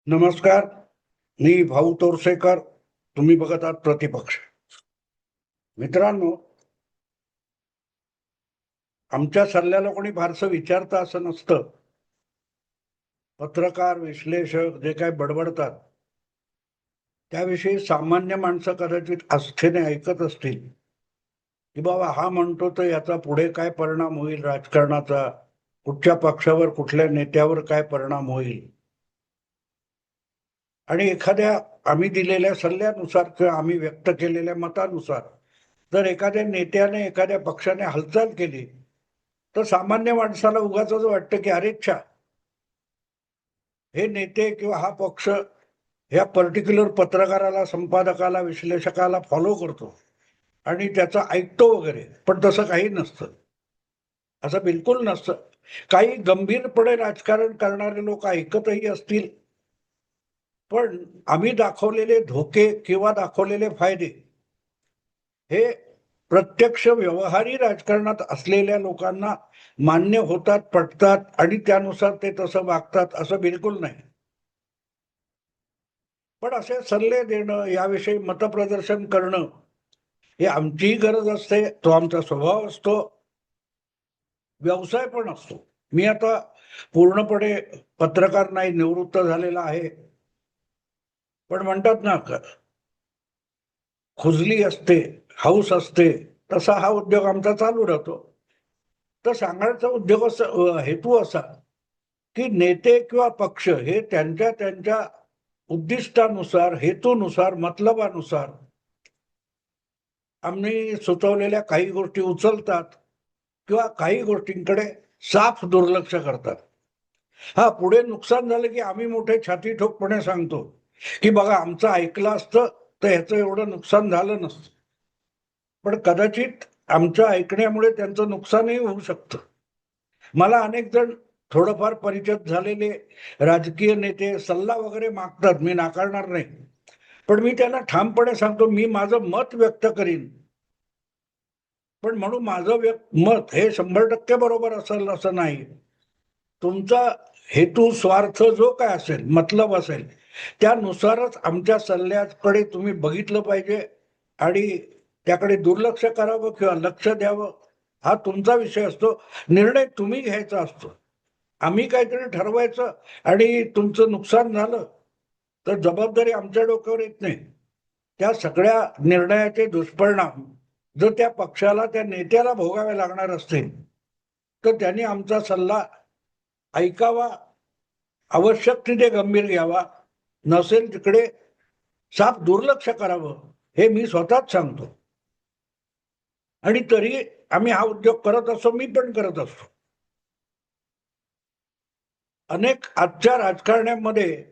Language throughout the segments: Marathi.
नमस्कार. मी भाऊ तोरसेकर. तुम्ही बघत आहात प्रतिपक्ष. मित्रांनो, आमच्या सल्ल्याला कोणी फारसं विचारतं असं नसतं. पत्रकार, विश्लेषक जे काय बडबडतात त्याविषयी सामान्य माणसं कदाचित आस्थेने ऐकत असतील की बाबा हा म्हणतो तर याचा पुढे काय परिणाम होईल, राजकारणाचा कुठच्या पक्षावर, कुठल्या नेत्यावर काय परिणाम होईल. आणि एखाद्या आम्ही दिलेल्या सल्ल्यानुसार किंवा आम्ही व्यक्त केलेल्या मतानुसार जर एखाद्या नेत्याने, एखाद्या पक्षाने हालचाल केली तर सामान्य माणसाला उगाच वाटतं की अरे छा, हे नेते किंवा हा पक्ष ह्या पर्टिक्युलर पत्रकाराला, संपादकाला, विश्लेषकाला फॉलो करतो आणि त्याचं ऐकतो वगैरे. पण तसं काही नसतं. असं बिलकुल नसतं. काही गंभीरपणे राजकारण करणारे लोक ऐकतही असतील, पण आम्ही दाखवलेले धोके किंवा दाखवलेले फायदे हे प्रत्यक्ष व्यवहारी राजकारणात असलेल्या लोकांना मान्य होतात, पटतात आणि त्यानुसार ते तसं वागतात असं बिलकुल नाही. पण असे सल्ले देणं, याविषयी मतप्रदर्शन करणं हे आमचीही गरज असते, तो आमचा स्वभाव असतो, व्यवसाय पण असतो. मी आता पूर्णपणे पत्रकार नाही, निवृत्त झालेला आहे. पण म्हणतात ना, खुजली असते, हौस असते, तसा हा उद्योग आमचा चालू राहतो. तर सांगायचा उद्योग हेतू असा की नेते किंवा पक्ष हे त्यांच्या त्यांच्या उद्दिष्टानुसार, हेतूनुसार, मतलबानुसार आम्ही सुचवलेल्या काही गोष्टी उचलतात किंवा काही गोष्टींकडे साफ दुर्लक्ष करतात. हा, पुढे नुकसान झालं की आम्ही मोठे छाती ठोकपणे सांगतो की बघा, आमचं ऐकलं असतं तर ह्याचं एवढं नुकसान झालं नसतं. पण कदाचित आमच्या ऐकण्यामुळे त्यांचं नुकसानही होऊ शकतं. मला अनेक जण थोडंफार परिचित झालेले राजकीय नेते सल्ला वगैरे मागतात, मी नाकारणार नाही. पण मी त्यांना ठामपणे सांगतो, मी माझं मत व्यक्त करीन, पण म्हणून माझं मत हे 100% बरोबर असेल असं नाही. तुमचा हेतू, स्वार्थ जो काय असेल, मतलब असेल, त्यानुसारच आमच्या सल्ल्याकडे तुम्ही बघितलं पाहिजे आणि त्याकडे दुर्लक्ष करावं किंवा लक्ष द्यावं हा तुमचा विषय असतो. निर्णय तुम्ही घ्यायचा असतो. आम्ही काहीतरी ठरवायचं आणि तुमचं नुकसान झालं तर जबाबदारी आमच्या डोक्यावर येत नाही. त्या सगळ्या निर्णयाचे दुष्परिणाम जर त्या पक्षाला, त्या नेत्याला भोगावे लागणार असतील तर त्यांनी आमचा सल्ला ऐकावा, आवश्यक तिथे गंभीर घ्यावा, नसेल तिकडे साफ दुर्लक्ष करावं, हे मी स्वतःच सांगतो. आणि तरी आम्ही हा उद्योग करत असतो, मी पण करत असतो. अनेक आजच्या राजकारण्यामध्ये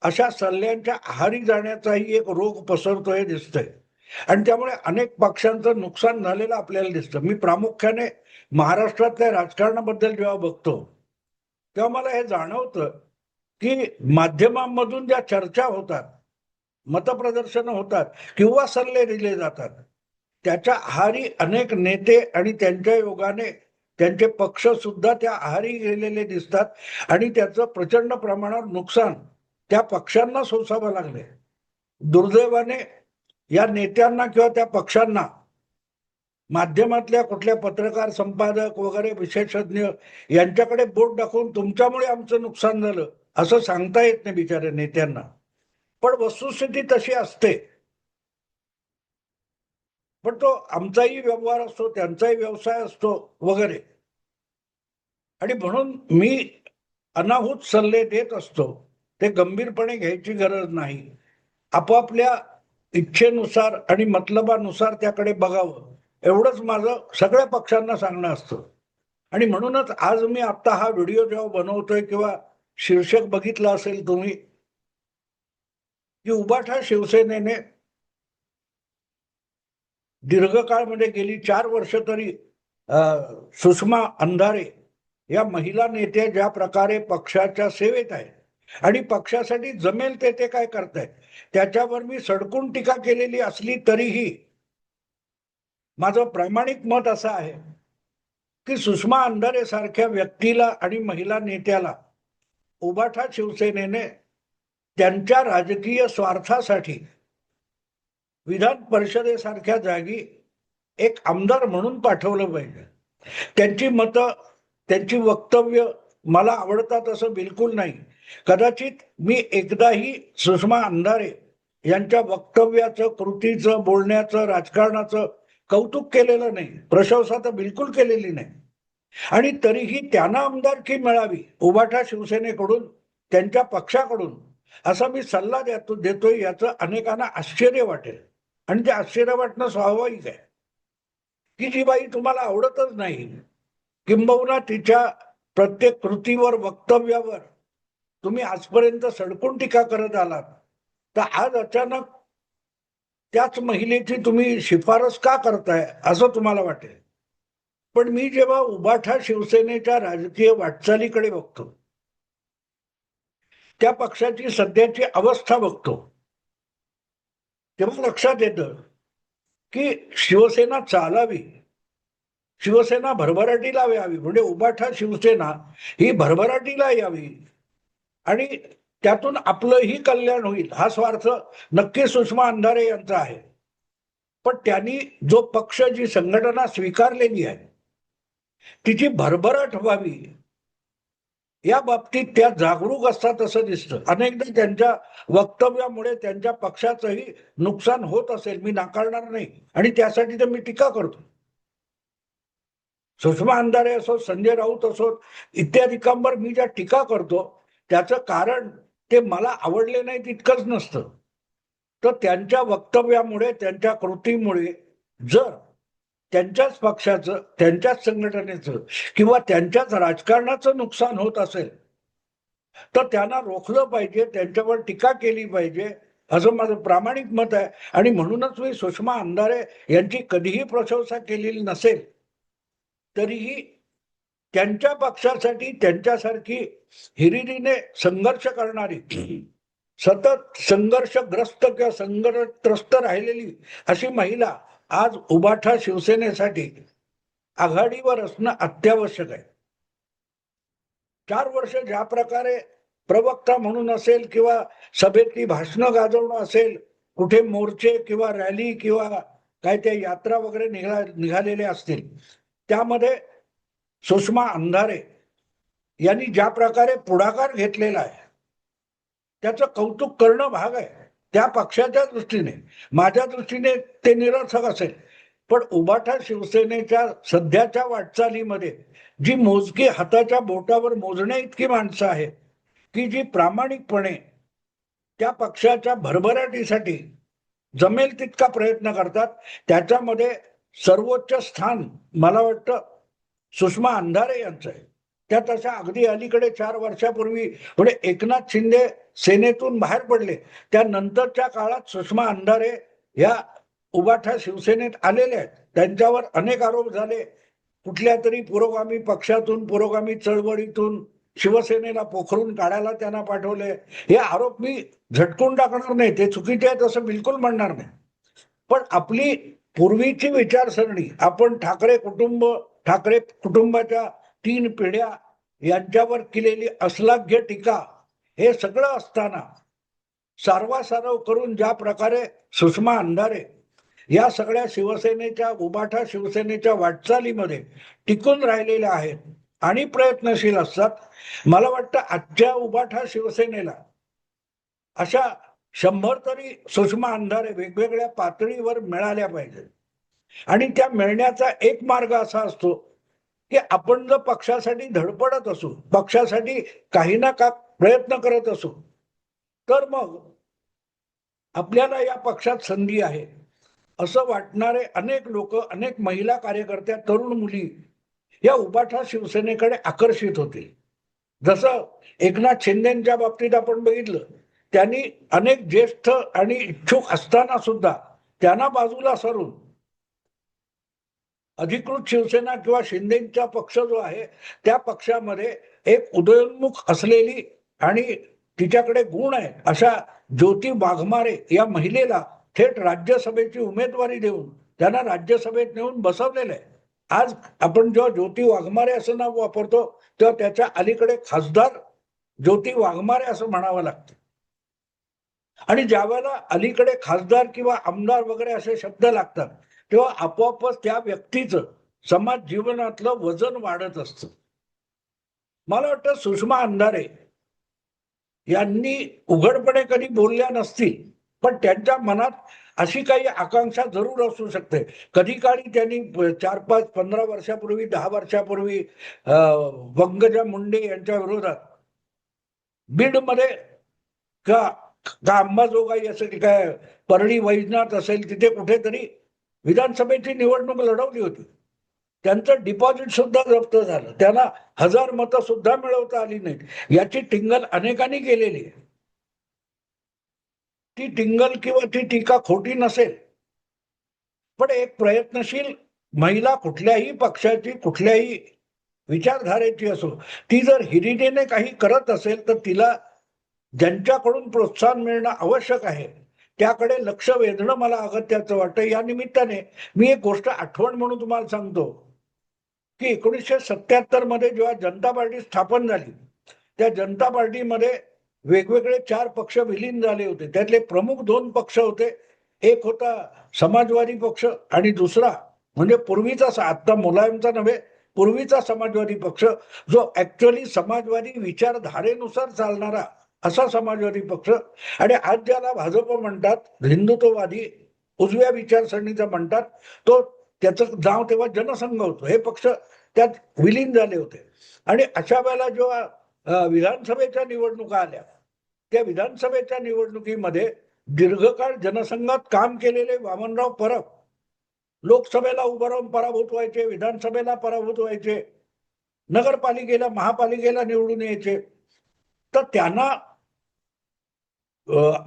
अशा सल्ल्यांच्या आहारी जाण्याचाही एक रोग पसरतोय दिसतंय आणि त्यामुळे अनेक पक्षांचं नुकसान झालेलं आपल्याला दिसतं. मी प्रामुख्याने महाराष्ट्रातल्या राजकारणाबद्दल जेव्हा बघतो तेव्हा मला हे जाणवतं की माध्यमांमधून ज्या चर्चा होतात, मतप्रदर्शन होतात किंवा सल्ले दिले जातात, त्याच्या आहारी अनेक नेते आणि त्यांच्या योगाने त्यांचे पक्ष सुद्धा त्या आहारी गेलेले दिसतात आणि त्याचं प्रचंड प्रमाणावर नुकसान त्या पक्षांना सोसावं लागले. दुर्दैवाने या नेत्यांना किंवा त्या पक्षांना माध्यमातल्या कुठल्या पत्रकार, संपादक वगैरे विशेषज्ञ यांच्याकडे बोट दाखवून तुमच्यामुळे आमचं नुकसान झालं असं सांगता येत नाही बिचारे नेत्यांना. पण वस्तुस्थिती तशी असते. पण तो आमचाही व्यवहार असतो, त्यांचाही व्यवसाय असतो वगैरे. आणि म्हणून मी अनाहूत सल्ले देत असतो, ते गंभीरपणे घ्यायची गरज नाही. आपापल्या इच्छेनुसार आणि मतलबानुसार त्याकडे बघावं, एवढंच माझं सगळ्या पक्षांना सांगणं असतं. आणि म्हणूनच आज मी आता हा व्हिडिओ जेव्हा बनवतोय किंवा शीर्षक बघितलं असेल तुम्ही की उबाठा शिवसेनेने दीर्घकाळ म्हणजे गेली 4 वर्ष तरी सुषमा अंधारे या महिला नेत्या ज्या प्रकारे पक्षाच्या सेवेत आहेत आणि पक्षासाठी जमेल ते काय करतायत, त्याच्यावर मी सडकून टीका केलेली असली तरीही माझं प्रामाणिक मत असं आहे की सुषमा अंधारे सारख्या व्यक्तीला आणि महिला नेत्याला उबाठा शिवसेनेने त्यांच्या राजकीय स्वार्थासाठी विधान परिषदेसारख्या जागी एक आमदार म्हणून पाठवलं पाहिजे. त्यांची मतं, त्यांची वक्तव्य मला आवडतात असं बिलकुल नाही. कदाचित मी एकदाही सुषमा अंधारे यांच्या वक्तव्याचं, कृतीचं, बोलण्याचं, राजकारणाचं कौतुक केलेलं नाही, प्रशंसा तर बिलकुल केलेली नाही. आणि तरीही त्यांना आमदारकी मिळावी उभाठा शिवसेनेकडून, त्यांच्या पक्षाकडून, असा मी सल्ला देतोय याचं अनेकांना आश्चर्य वाटेल. आणि ते आश्चर्य वाटणं स्वाभाविक आहे की जी बाई तुम्हाला आवडतच नाही, किंबहुना तिच्या प्रत्येक कृतीवर, वक्तव्यावर तुम्ही आजपर्यंत सडकून टीका करत आलात, तर आज अचानक त्याच महिलेची तुम्ही शिफारस का करताय असं तुम्हाला वाटेल. पण मी जेव्हा उभाठा शिवसेनेच्या राजकीय वाटचालीकडे बघतो, त्या पक्षाची सध्याची अवस्था बघतो, तेव्हा लक्षात येतं की शिवसेना चालावी, शिवसेना भरभराटीला यावी, म्हणजे उभाठा शिवसेना ही भरभराटीला यावी आणि त्यातून आपलंही कल्याण होईल, हा स्वार्थ नक्की सुषमा अंधारे यांचा आहे. पण त्यांनी जो पक्ष, जी संघटना स्वीकारलेली आहे, तिची भरभराट व्हावी या बाबतीत त्या जागरूक असतात असं दिसतं. अनेकदा त्यांच्या वक्तव्यामुळे त्यांच्या पक्षाचंही नुकसान होत असेल, मी नाकारणार नाही, आणि त्यासाठी तर मी टीका करतो. सुषमा अंधारे असो, संजय राऊत असो, इत्यादिकांवर मी ज्या टीका करतो त्याचं कारण ते मला आवडले नाही तितकंच नसतं, तर त्यांच्या वक्तव्यामुळे, त्यांच्या कृतीमुळे जर त्यांच्याच पक्षाचं, त्यांच्याच संघटनेचं किंवा त्यांच्याच राजकारणाचं नुकसान होत असेल तर त्यांना रोखलं पाहिजे, त्यांच्यावर टीका केली पाहिजे, असं माझं प्रामाणिक मत आहे. आणि म्हणूनच मी सुषमा अंधारे यांची कधीही प्रशंसा केलेली नसेल, तरीही त्यांच्या पक्षासाठी त्यांच्यासारखी हिरिरीने संघर्ष करणारी, सतत संघर्षग्रस्त किंवा संघर्षत्रस्त राहिलेली अशी महिला आज उभाठा शिवसेनेसाठी आघाडीवर असणं अत्यावश्यक आहे. 4 वर्ष ज्या प्रकारे प्रवक्ता म्हणून असेल किंवा सभेतली भाषणं गाजवणं असेल, कुठे मोर्चे किंवा रॅली किंवा काय ते यात्रा वगैरे निघालेले असतील, त्यामध्ये सुषमा अंधारे यांनी ज्या प्रकारे पुढाकार घेतलेला आहे त्याचं कौतुक करणं भाग आहे. त्या पक्षाच्या दृष्टीने, माझ्या दृष्टीने ते निरर्थक असेल, पण उभाठा शिवसेनेच्या सध्याच्या वाटचालीमध्ये जी मोजकी हाताच्या बोटावर मोजण्या इतकी माणसं आहेत की जी प्रामाणिकपणे त्या पक्षाच्या भरभराटीसाठी जमेल तितका प्रयत्न करतात, त्याच्यामध्ये सर्वोच्च स्थान मला वाटतं सुषमा अंधारे यांचं आहे. त्या तशा अगदी अलीकडे 4 वर्षापूर्वी म्हणजे एकनाथ शिंदे सेनेतून बाहेर पडले, त्यानंतरच्या काळात सुषमा अंधारे या उभाठा शिवसेनेत आलेले आहेत. त्यांच्यावर अनेक आरोप झाले, कुठल्या तरी पुरोगामी पक्षातून, पुरोगामी चळवळीतून शिवसेनेला पोखरून काढायला त्यांना पाठवले. हे आरोप मी झटकून टाकणार नाही, ते चुकीचे आहेत असं बिलकुल म्हणणार नाही. पण आपली पूर्वीची विचारसरणी, आपण ठाकरे कुटुंबाच्या 3 पिढ्या यांच्यावर केलेली अश्लाघ्य टीका, हे सगळं असताना सारवासारव करून ज्या प्रकारे सुषमा अंधारे या सगळ्या शिवसेनेच्या, उभाठा शिवसेनेच्या वाटचालीमध्ये टिकून राहिलेल्या आहेत आणि प्रयत्नशील असतात, मला वाटतं आजच्या उभाठा शिवसेनेला अशा 100 तरी सुषमा अंधारे वेगवेगळ्या पातळीवर मिळाल्या पाहिजेत. आणि त्या मिळण्याचा एक मार्ग असा असतो की आपण जर पक्षासाठी धडपडत असू, पक्षासाठी काही ना का प्रयत्न करत असू, तर मग आपल्याला या पक्षात संधी आहे असं वाटणारे अनेक लोक, अनेक महिला कार्यकर्त्या, तरुण मुली या उभाठा शिवसेनेकडे आकर्षित होतील. जसं एकनाथ शिंदेच्या बाबतीत आपण बघितलं, त्यांनी अनेक ज्येष्ठ आणि इच्छुक असताना सुद्धा त्यांना बाजूला सरून अधिकृत शिवसेना किंवा शिंदेचा पक्ष जो आहे त्या पक्षामध्ये एक उदयोन्मुख असलेली आणि तिच्याकडे गुण आहे अशा ज्योती वाघमारे या महिलेला थेट राज्यसभेची उमेदवारी देऊन त्यांना राज्यसभेत नेऊन बसवलेलं आहे. आज आपण जेव्हा ज्योती वाघमारे असं नाव वापरतो तेव्हा त्याच्या अलीकडे खासदार ज्योती वाघमारे असं म्हणावं लागतं. आणि ज्या वेळेला अलीकडे खासदार किंवा आमदार वगैरे असे शब्द लागतात तेव्हा आपोआपच त्या व्यक्तीचं समाज जीवनातलं वजन वाढत असतं. मला वाटतं सुषमा अंधारे यांनी उघडपणे कधी बोलल्या नसतील, पण त्यांच्या मनात अशी काही आकांक्षा जरूर असू शकते. कधी काळी त्यांनी 4-5-15 वर्षापूर्वी, 10 वर्षापूर्वी वंगजा मुंडे यांच्या विरोधात बीडमध्ये का का अंबाजोगाई असेल, काय परळी वैजनाथ असेल, तिथे कुठेतरी विधानसभेची निवडणूक लढवली होती. त्यांचं डिपॉझिट सुद्धा जप्त झालं, त्यांना 1000 मतं सुद्धा मिळवता आली नाहीत. याची टिंगल अनेकांनी केलेली आहे. ती टिंगल किंवा ती टीका खोटी नसेल, पण एक प्रयत्नशील महिला कुठल्याही पक्षाची, कुठल्याही विचारधारेची असो, ती जर हिरिरीने काही करत असेल तर तिला ज्यांच्याकडून प्रोत्साहन मिळणं आवश्यक आहे त्याकडे लक्ष वेधणं मला अगत्याचं वाटतं. या निमित्ताने मी एक गोष्ट आठवण म्हणून तुम्हाला सांगतो की 1977 मध्ये जेव्हा जनता पार्टी स्थापन झाली, त्या जनता पार्टीमध्ये वेगवेगळे 4 पक्ष विलीन झाले होते. त्यातले प्रमुख 2 पक्ष होते. एक होता समाजवादी पक्ष आणि दुसरा म्हणजे पूर्वीचा, आता मुलायमचा नव्हे, पूर्वीचा समाजवादी पक्ष, जो ऍक्च्युअली समाजवादी विचारधारेनुसार चालणारा असा समाजवादी पक्ष. आणि आज ज्याला भाजप म्हणतात, हिंदुत्ववादी उजव्या विचारसरणीचा म्हणतात, तो त्याचं नाव तेव्हा जनसंघ होतं. हे पक्ष त्यात विलीन झाले होते. आणि अशा वेळेला जेव्हा विधानसभेच्या निवडणुका आल्या, त्या विधानसभेच्या निवडणुकीमध्ये दीर्घकाळ जनसंघात काम केलेले वामनराव परब लोकसभेला उभं राहून पराभूत व्हायचे, विधानसभेला पराभूत व्हायचे, नगरपालिकेला, महापालिकेला निवडून यायचे. तर त्यांना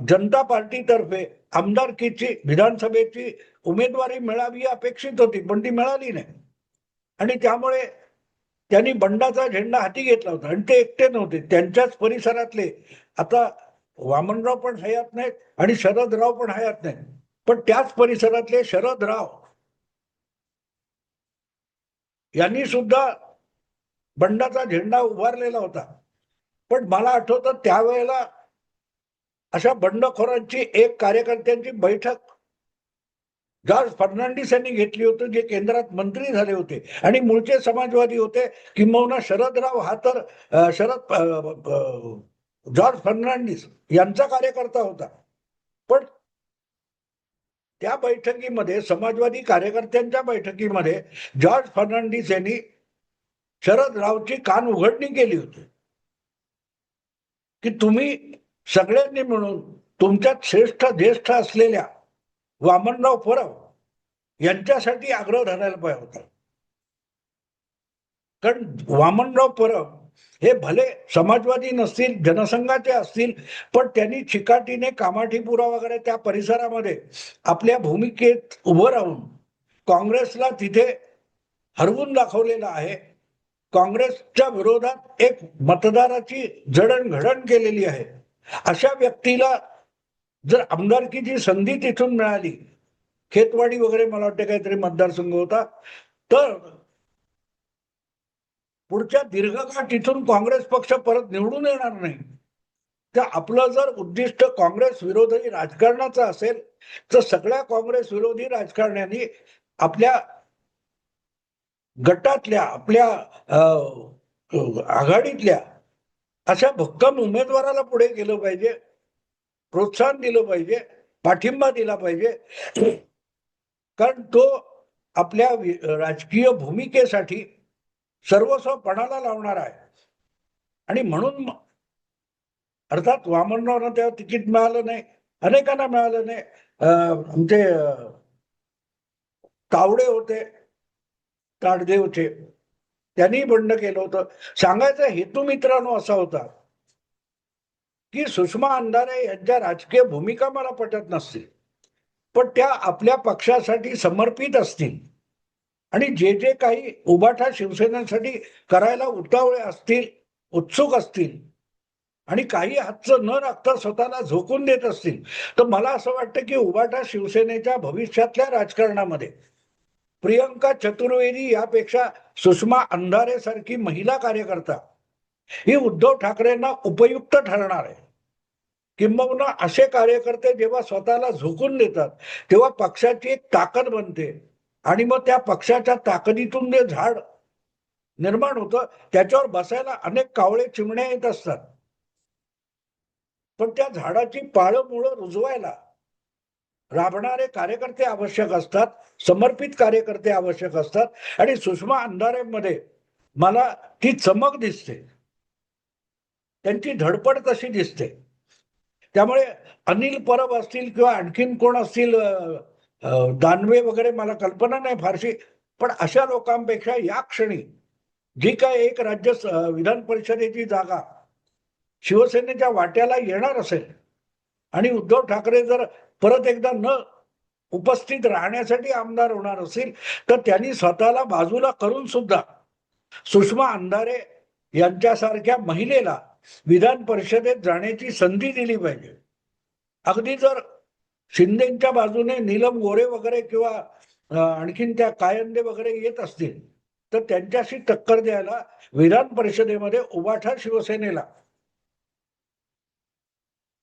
जनता पार्टीतर्फे आमदारकीची, विधानसभेची उमेदवारी मिळावी अपेक्षित होती, पण ती मिळाली नाही. आणि त्यामुळे त्यांनी बंडाचा झेंडा हाती घेतला होता. आणि ते एकटे नव्हते, त्यांच्याच परिसरातले, आता वामनराव पण हयात नाहीत आणि शरदराव पण हयात नाहीत, पण त्याच परिसरातले शरदराव यांनी सुद्धा बंडाचा झेंडा उभारलेला होता. पण मला आठवतं त्यावेळेला अशा बंडखोरांची एक कार्यकर्त्यांची बैठक जॉर्ज फर्नांडिस यांनी घेतली होती, जे केंद्रात मंत्री झाले होते आणि मूळचे समाजवादी होते. किंबहुना शरदराव हा तर जॉर्ज फर्नांडिस यांचा कार्यकर्ता होता. पण त्या बैठकीमध्ये, समाजवादी कार्यकर्त्यांच्या बैठकीमध्ये, जॉर्ज फर्नांडिस यांनी शरदरावची कान उघडणी केली होती की तुम्ही सगळ्यांनी मिळून तुमच्यात श्रेष्ठ ज्येष्ठ असलेल्या वामनराव परब यांच्यासाठी आग्रह धरायला पाहिजे होता. कारण वामनराव परब हे भले समाजवादी नसतील, जनसंघाचे असतील, पण त्यांनी चिकाटीने कामाठीपुरा वगैरे त्या परिसरामध्ये आपल्या भूमिकेत उभं राहून काँग्रेसला तिथे हरवून दाखवलेलं आहे. काँग्रेसच्या विरोधात एक मतदाराची जडणघडण केलेली आहे. अशा व्यक्तीला जर आमदारकीची संधी तिथून मिळाली, खेतवाडी वगैरे मला वाटतं काहीतरी मतदारसंघ होता, तर पुढच्या दीर्घकाळ तिथून काँग्रेस पक्ष परत निवडून येणार नाही. तर आपलं जर उद्दिष्ट काँग्रेस विरोधी राजकारणाचं असेल तर सगळ्या काँग्रेस विरोधी राजकारण्यांनी आपल्या गटातल्या, आपल्या आघाडीतल्या अशा भक्कम उमेदवाराला पुढे गेलं पाहिजे, प्रोत्साहन दिलं पाहिजे, पाठिंबा दिला पाहिजे. कारण तो आपल्या राजकीय भूमिकेसाठी सर्वस्व पणाला लावणार आहे. आणि म्हणून अर्थात वामनरावना तेव्हा तिकीट मिळालं नाही, अनेकांना मिळालं नाही. आमचे तावडे होते, ताडदेवचे, त्यांनी बंड केलं होतं. सांगायचा हेतू मित्रांनो असा होता की सुषमा अंधारे यांच्या राजकीय भूमिका मला पटत नसतील, पण त्या आपल्या पक्षासाठी समर्पित असतील आणि जे जे काही उभाठा शिवसेनेसाठी करायला उतावळे असतील, उत्सुक असतील आणि काही हातचं न राखता स्वतःला झोकून देत असतील, तर मला असं वाटतं की उभाठा शिवसेनेच्या भविष्यातल्या राजकारणामध्ये प्रियंका चतुर्वेदी यापेक्षा सुषमा अंधारे सारखी महिला कार्यकर्ता ही उद्धव ठाकरेंना उपयुक्त ठरणार आहे. किंबहुना असे कार्यकर्ते जेव्हा स्वतःला झोकून देतात तेव्हा पक्षाची एक ताकद बनते आणि मग त्या पक्षाच्या ताकदीतून जे झाड निर्माण होतं त्याच्यावर बसायला अनेक कावळे चिमण्या येत असतात. पण त्या झाडाची पाळं मुळं रुजवायला राबणारे कार्यकर्ते आवश्यक असतात, समर्पित कार्यकर्ते आवश्यक असतात आणि सुषमा अंधारेमध्ये मला ती चमक दिसते, त्यांची धडपड तशी दिसते. त्यामुळे अनिल परब असतील किंवा आणखीन कोण असतील, दानवे वगैरे मला कल्पना नाही फारशी, पण अशा लोकांपेक्षा या क्षणी जी काय एक विधान परिषदेची जागा शिवसेनेच्या वाट्याला येणार असेल आणि उद्धव ठाकरे जर परत एकदा न उपस्थित राहण्यासाठी आमदार होणार असेल तर त्यांनी स्वतःला बाजूला करून सुद्धा सुषमा अंधारे यांच्यासारख्या महिलेला विधान परिषदेत जाण्याची संधी दिली पाहिजे. अगदी जर शिंदेच्या बाजूने नीलम गोरे वगैरे किंवा आणखीन त्या कायंदे वगैरे येत असतील तर त्यांच्याशी टक्कर द्यायला विधान परिषदेमध्ये उभाठा शिवसेनेला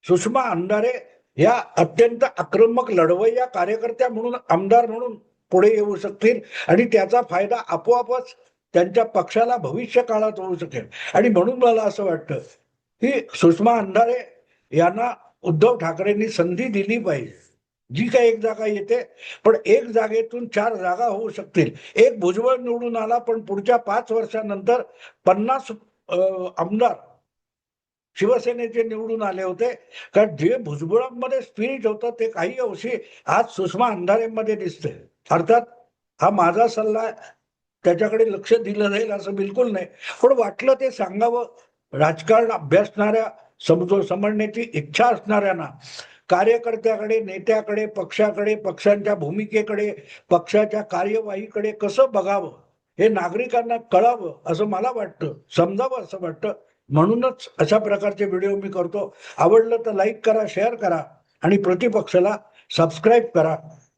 सुषमा अंधारे या अत्यंत आक्रमक लढवय्या कार्यकर्त्या म्हणून आमदार म्हणून पुढे येऊ शकतील आणि त्याचा फायदा आपोआपच त्यांच्या पक्षाला भविष्य काळात होऊ शकेल. आणि म्हणून मला असं वाटतं की सुषमा अंधारे यांना उद्धव ठाकरेंनी संधी दिली पाहिजे. जी काही एक जागा येते पण एक जागेतून 4 जागा होऊ शकतील. एक भुजबळ निवडून आला पण पुढच्या 5 वर्षानंतर 50 आमदार शिवसेनेचे निवडून आले होते. कारण जे भुजबळांमध्ये स्पिरिट होतं ते काही अंशी आज सुषमा अंधारेमध्ये दिसते. अर्थात हा माझा सल्ला, त्याच्याकडे लक्ष दिलं जाईल असं बिलकुल नाही, पण वाटलं ते सांगावं. राजकारण अभ्यासणाऱ्या, समजण्याची इच्छा असणाऱ्यांना, कार्यकर्त्याकडे, नेत्याकडे, पक्षाकडे, पक्षांच्या भूमिकेकडे, पक्षाच्या कार्यवाहीकडे कसं बघावं हे नागरिकांना कळावं असं मला वाटतं, समजावं असं वाटतं. म्हणूनच अशा प्रकारचे व्हिडिओ मी करतो. आवडलं तर लाईक करा, शेअर करा आणि प्रतिपक्षाला सबस्क्राईब करा.